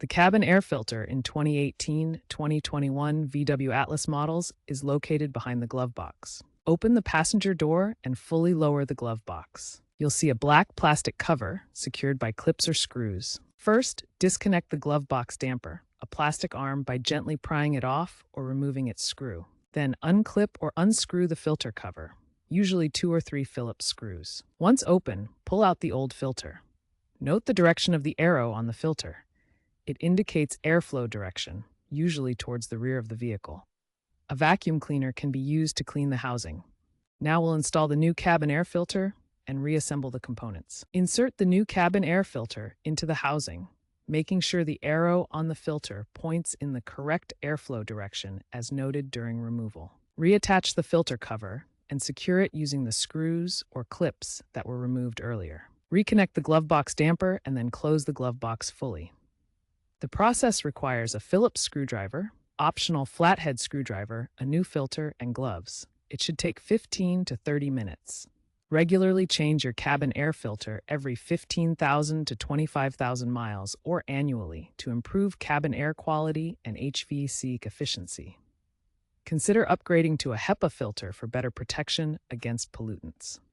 The cabin air filter in 2018-2021 VW Atlas models is located behind the glove box. Open the passenger door and fully lower the glove box. You'll see a black plastic cover secured by clips or screws. First, disconnect the glove box damper, a plastic arm, by gently prying it off or removing its screw. Then unclip or unscrew the filter cover, usually 2 or 3 Phillips screws. Once open, pull out the old filter. Note the direction of the arrow on the filter. It indicates airflow direction, usually towards the rear of the vehicle. A vacuum cleaner can be used to clean the housing. Now we'll install the new cabin air filter and reassemble the components. Insert the new cabin air filter into the housing, making sure the arrow on the filter points in the correct airflow direction as noted during removal. Reattach the filter cover and secure it using the screws or clips that were removed earlier. Reconnect the glove box damper and then close the glove box fully. The process requires a Phillips screwdriver, optional flathead screwdriver, a new filter, and gloves. It should take 15 to 30 minutes. Regularly change your cabin air filter every 15,000 to 25,000 miles or annually to improve cabin air quality and HVAC efficiency. Consider upgrading to a HEPA filter for better protection against pollutants.